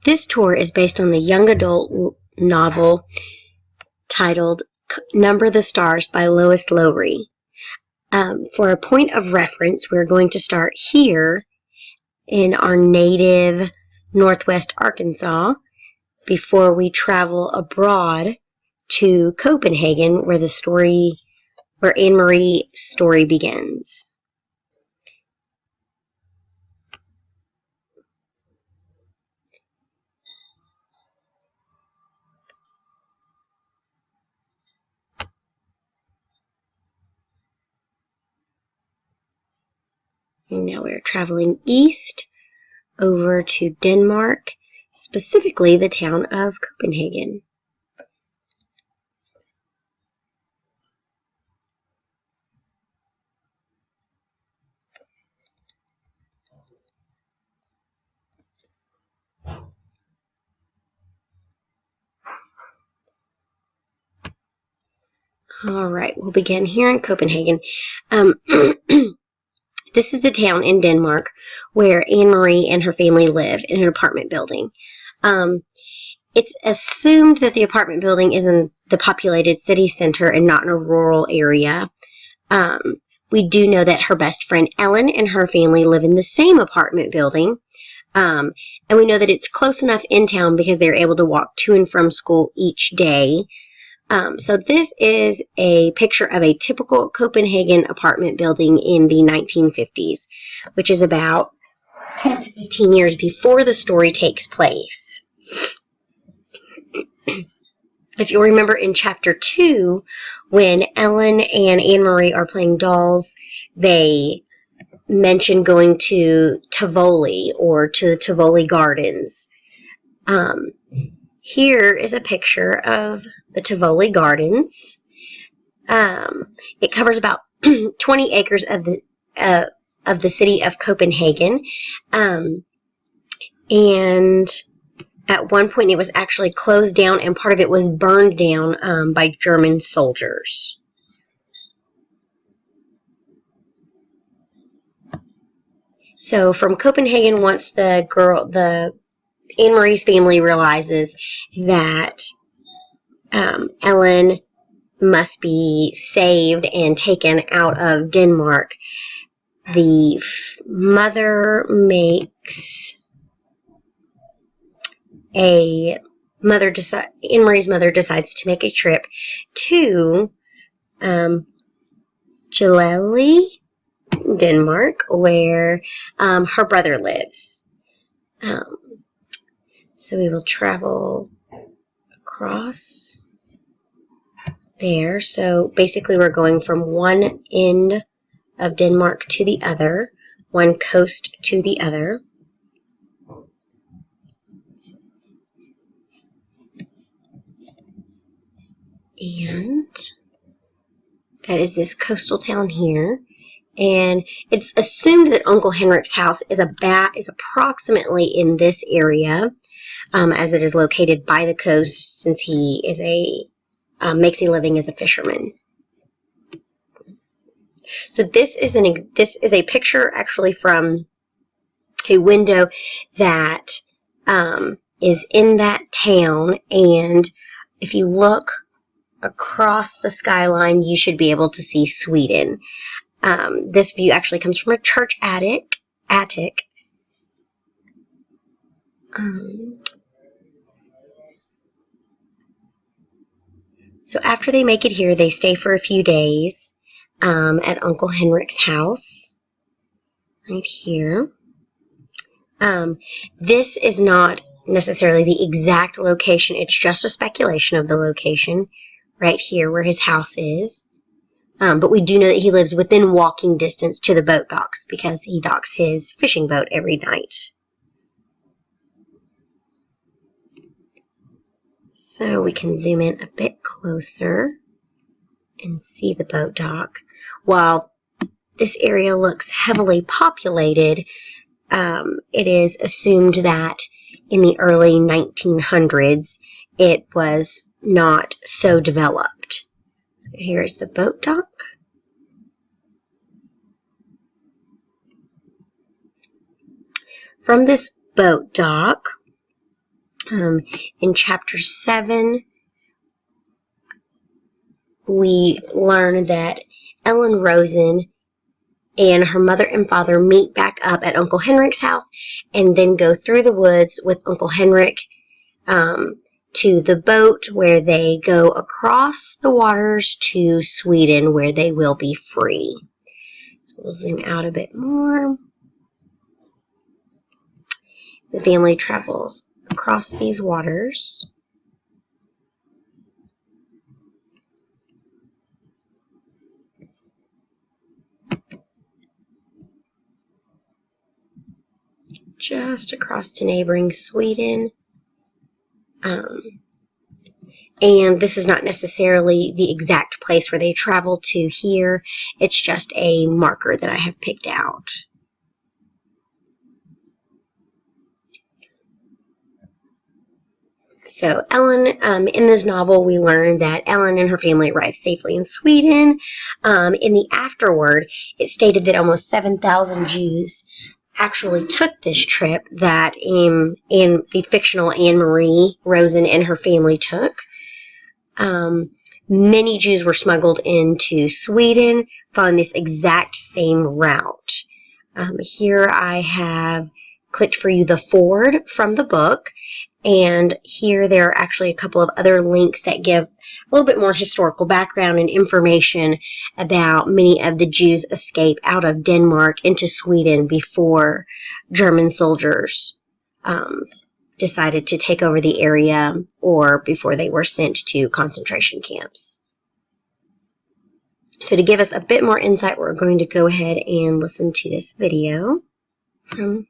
This tour is based on the young adult novel titled Number the Stars by Lois Lowry. For a point of reference, we're going to start here in our native Northwest Arkansas before we travel abroad to Copenhagen, where Anne Marie's story begins. And now we're traveling east over to Denmark, specifically the town of Copenhagen. All right, we'll begin here in Copenhagen. This is the town in Denmark where Anne Marie and her family live in an apartment building. It's assumed that the apartment building is in the populated city center and not in a rural area. We do know that her best friend Ellen and her family live in the same apartment building. And we know that it's close enough in town because they're able to walk to and from school each day. So this is a picture of a typical Copenhagen apartment building in the 1950s, which is about 10 to 15 years before the story takes place. If you'll remember in Chapter 2, when Ellen and Anne Marie are playing dolls, they mention going to Tivoli or to the Tivoli Gardens. Here is a picture of the Tivoli Gardens. It covers about 20 acres of the city of Copenhagen. And at one point it was actually closed down and part of it was burned down by German soldiers. So from Copenhagen, once Anne Marie's family realizes that Ellen must be saved and taken out of Denmark, the mother Anne Marie's mother decides to make a trip to Gilleleje, Denmark, where her brother lives. So we will travel across there. So basically we're going from one end of Denmark to the other, one coast to the other. And that is this coastal town here. And it's assumed that Uncle Henrik's house is approximately in this area, as it is located by the coast, since he is makes a living as a fisherman. So this is a picture actually from a window that is in that town, and if you look across the skyline, you should be able to see Sweden. This view actually comes from a church attic. So after they make it here, they stay for a few days at Uncle Henrik's house, right here. This is not necessarily the exact location. It's just a speculation of the location right here where his house is. But we do know that he lives within walking distance to the boat docks because he docks his fishing boat every night. So we can zoom in a bit closer and see the boat dock. While this area looks heavily populated, it is assumed that in the early 1900s it was not so developed. So here's the boat dock. From this boat dock, In chapter 7, we learn that Ellen Rosen and her mother and father meet back up at Uncle Henrik's house and then go through the woods with Uncle Henrik to the boat where they go across the waters to Sweden, where they will be free. So we'll zoom out a bit more. The family travels across these waters. Just across to neighboring Sweden. And this is not necessarily the exact place where they travel to here. It's just a marker that I have picked out. So Ellen, in this novel, we learn that Ellen and her family arrived safely in Sweden. In the afterword, it stated that almost 7,000 Jews actually took this trip that the fictional Anne-Marie Rosen and her family took. Many Jews were smuggled into Sweden following this exact same route. Here I have clicked for you the forward from the book, and here there are actually a couple of other links that give a little bit more historical background and information about many of the Jews' escape out of Denmark into Sweden before German soldiers decided to take over the area or before they were sent to concentration camps. So to give us a bit more insight, we're going to go ahead and listen to this video from